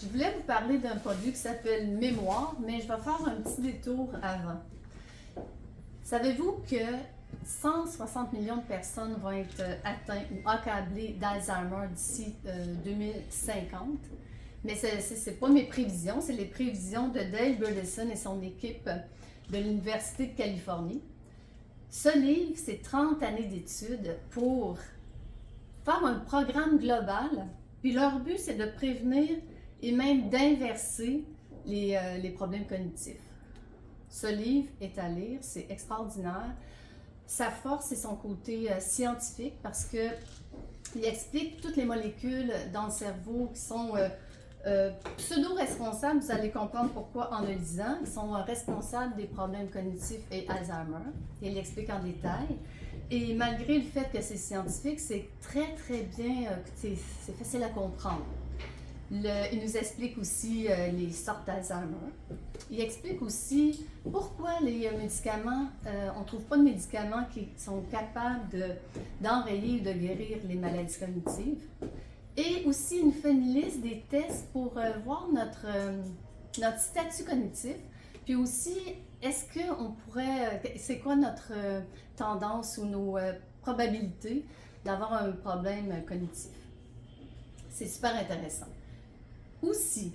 Je voulais vous parler d'un produit qui s'appelle Mémoire, mais je vais faire un petit détour avant. Savez-vous que 160 millions de personnes vont être atteintes ou accablées d'Alzheimer d'ici 2050? Mais ce n'est pas mes prévisions, c'est les prévisions de Dale Bredesen et son équipe de l'Université de Californie. Ce livre, c'est 30 années d'études pour faire un programme global, puis leur but, c'est de prévenir et même d'inverser les problèmes cognitifs. Ce livre est à lire, c'est extraordinaire. Sa force, c'est son côté scientifique parce qu'il explique toutes les molécules dans le cerveau qui sont pseudo-responsables, vous allez comprendre pourquoi en le lisant, qui sont responsables des problèmes cognitifs et Alzheimer. Il l'explique en détail. Et malgré le fait que c'est scientifique, c'est très très bien, c'est facile à comprendre. Il nous explique aussi les sortes d'Alzheimer. Il explique aussi pourquoi les médicaments, on ne trouve pas de médicaments qui sont capables d'enrayer ou de guérir les maladies cognitives. Et aussi, il nous fait une liste des tests pour voir notre statut cognitif. Puis aussi, est-ce qu'on pourrait, c'est quoi notre tendance ou nos probabilités d'avoir un problème cognitif? C'est super intéressant. Aussi,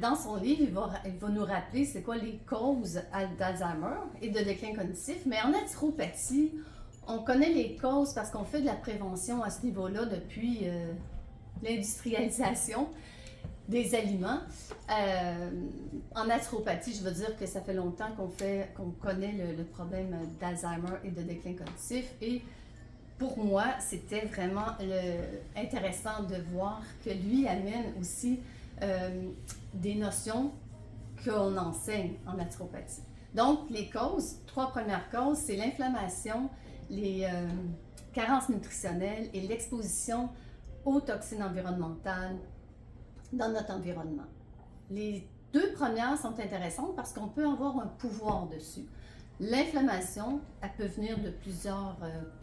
dans son livre, il va nous rappeler c'est quoi les causes d'Alzheimer et de déclin cognitif. Mais en naturopathie, on connaît les causes parce qu'on fait de la prévention à ce niveau-là depuis l'industrialisation des aliments. En naturopathie, je veux dire que ça fait longtemps qu'on connaît le problème d'Alzheimer et de déclin cognitif. Et pour moi, c'était vraiment intéressant de voir que lui amène aussi des notions qu'on enseigne en naturopathie. Donc, les causes, 3 premières causes, c'est l'inflammation, les carences nutritionnelles et l'exposition aux toxines environnementales dans notre environnement. Les 2 premières sont intéressantes parce qu'on peut avoir un pouvoir dessus. L'inflammation, elle peut venir de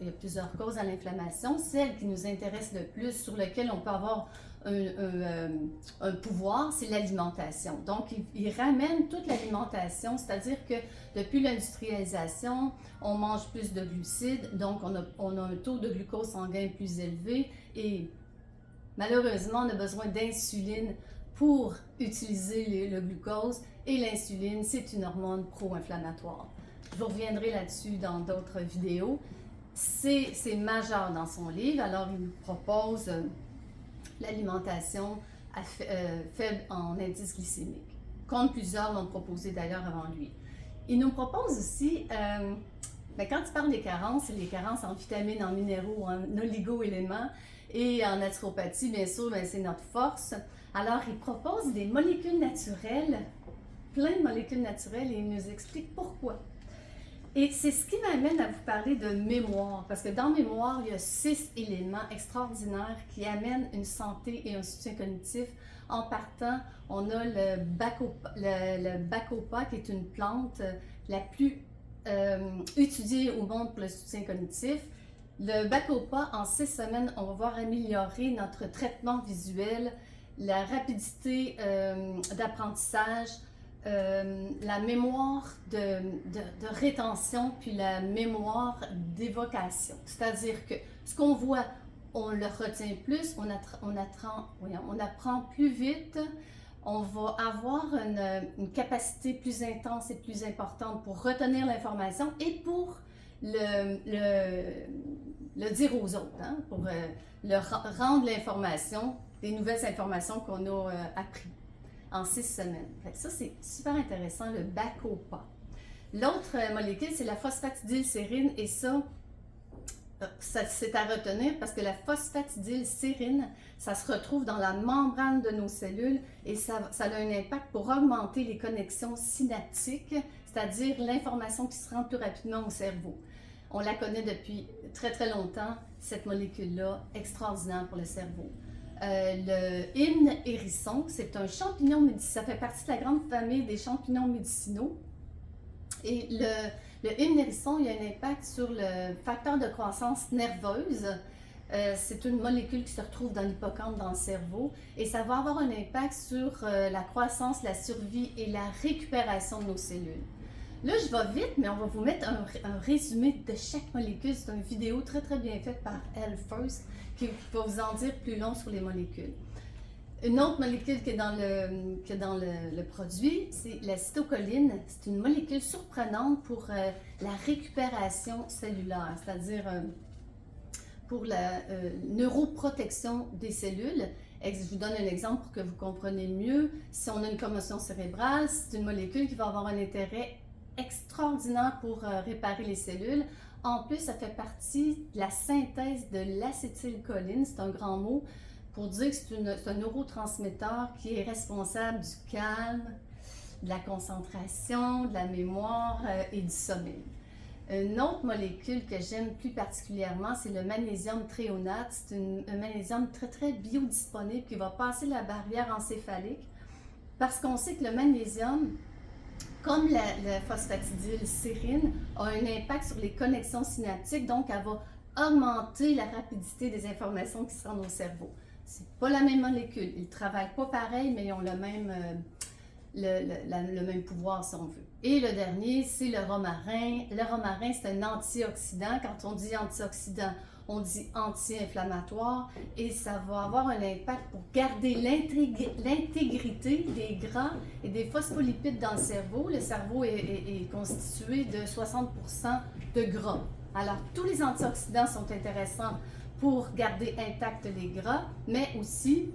il y a plusieurs causes à l'inflammation. Celle qui nous intéresse le plus, sur laquelle on peut avoir un pouvoir, c'est l'alimentation. Donc, il ramène toute l'alimentation, c'est-à-dire que depuis l'industrialisation, on mange plus de glucides, donc on a un taux de glucose sanguin plus élevé et malheureusement, on a besoin d'insuline pour utiliser le glucose et l'insuline, c'est une hormone pro-inflammatoire. Je reviendrai là-dessus dans d'autres vidéos. C'est majeur dans son livre, alors il nous propose l'alimentation faible en indice glycémique, comme plusieurs l'ont proposé d'ailleurs avant lui. Il nous propose aussi, quand il parle des carences, c'est les carences en vitamines, en minéraux, en oligo-éléments, et en naturopathie, bien sûr, c'est notre force. Alors, il propose des molécules naturelles, plein de molécules naturelles, et il nous explique pourquoi. Et c'est ce qui m'amène à vous parler de mémoire, parce que dans mémoire, il y a 6 éléments extraordinaires qui amènent une santé et un soutien cognitif. En partant, on a le bacopa, qui est une plante la plus étudiée au monde pour le soutien cognitif. Le bacopa, en 6 semaines, on va voir améliorer notre traitement visuel, la rapidité d'apprentissage, la mémoire de rétention, puis la mémoire d'évocation. C'est-à-dire que ce qu'on voit, on le retient plus, on apprend plus vite, on va avoir une capacité plus intense et plus importante pour retenir l'information et pour le dire aux autres, hein, pour rendre l'information, des nouvelles informations qu'on a apprises en 6 semaines. Ça, c'est super intéressant, le bacopa. L'autre molécule, c'est la phosphatidylsérine, et ça c'est à retenir parce que la phosphatidylsérine, ça se retrouve dans la membrane de nos cellules et ça a un impact pour augmenter les connexions synaptiques, c'est-à-dire l'information qui se rend plus rapidement au cerveau. On la connaît depuis très très longtemps, cette molécule-là, extraordinaire pour le cerveau. Le hymne hérisson, c'est un champignon médicinal, ça fait partie de la grande famille des champignons médicinaux. Et le hymne hérisson, il y a un impact sur le facteur de croissance nerveuse C'est une molécule qui se retrouve dans l'hippocampe, dans le cerveau, et ça va avoir un impact sur la croissance, la survie et la récupération de nos cellules. Là, je vais vite, mais on va vous mettre un résumé de chaque molécule. C'est une vidéo très très bien faite par Elle First qui va vous en dire plus long sur les molécules. Une autre molécule qui est dans le produit, c'est l'acétylcholine. C'est une molécule surprenante pour la récupération cellulaire, c'est-à-dire pour la neuroprotection des cellules. Je vous donne un exemple pour que vous compreniez mieux. Si on a une commotion cérébrale, c'est une molécule qui va avoir un intérêt extraordinaire pour réparer les cellules. En plus, ça fait partie de la synthèse de l'acétylcholine, c'est un grand mot, pour dire que c'est un neurotransmetteur qui est responsable du calme, de la concentration, de la mémoire et du sommeil. Une autre molécule que j'aime plus particulièrement, c'est le magnésium thréonate. C'est un magnésium très très biodisponible qui va passer la barrière encéphalique parce qu'on sait que le magnésium, comme la phosphatidylsérine, a un impact sur les connexions synaptiques, donc elle va augmenter la rapidité des informations qui se rendent au cerveau. C'est pas la même molécule, ils travaillent pas pareil, mais ils ont le même pouvoir si on veut. Et le dernier, c'est le romarin. Le romarin, c'est un antioxydant. Quand on dit antioxydant, on dit anti-inflammatoire et ça va avoir un impact pour garder l'intégrité des gras et des phospholipides dans le cerveau. Le cerveau est constitué de 60% de gras. Alors, tous les antioxydants sont intéressants pour garder intact les gras, mais aussi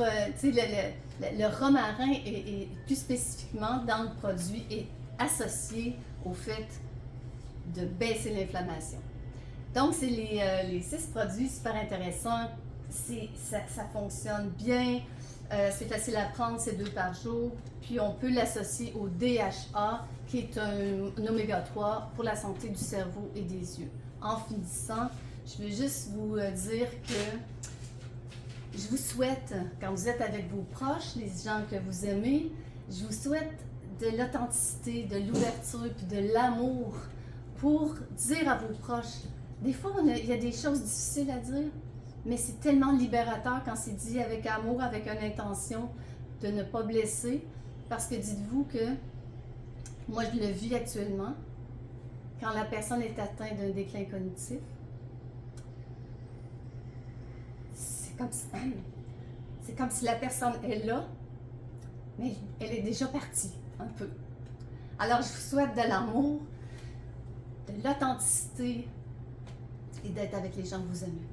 le romarin est plus spécifiquement dans le produit est associé au fait de baisser l'inflammation. Donc, c'est les 6 produits super intéressants. Ça fonctionne bien. C'est facile à prendre, c'est 2 par jour. Puis, on peut l'associer au DHA, qui est un oméga 3 pour la santé du cerveau et des yeux. En finissant, je veux juste vous dire que je vous souhaite, quand vous êtes avec vos proches, les gens que vous aimez, je vous souhaite de l'authenticité, de l'ouverture puis de l'amour pour dire à vos proches. Des fois, il y a des choses difficiles à dire, mais c'est tellement libérateur quand c'est dit avec amour, avec une intention de ne pas blesser. Parce que dites-vous que moi, je le vis actuellement, quand la personne est atteinte d'un déclin cognitif, c'est comme si la personne est là, mais elle est déjà partie, un peu. Alors, je vous souhaite de l'amour, de l'authenticité et d'être avec les gens que vous aimez.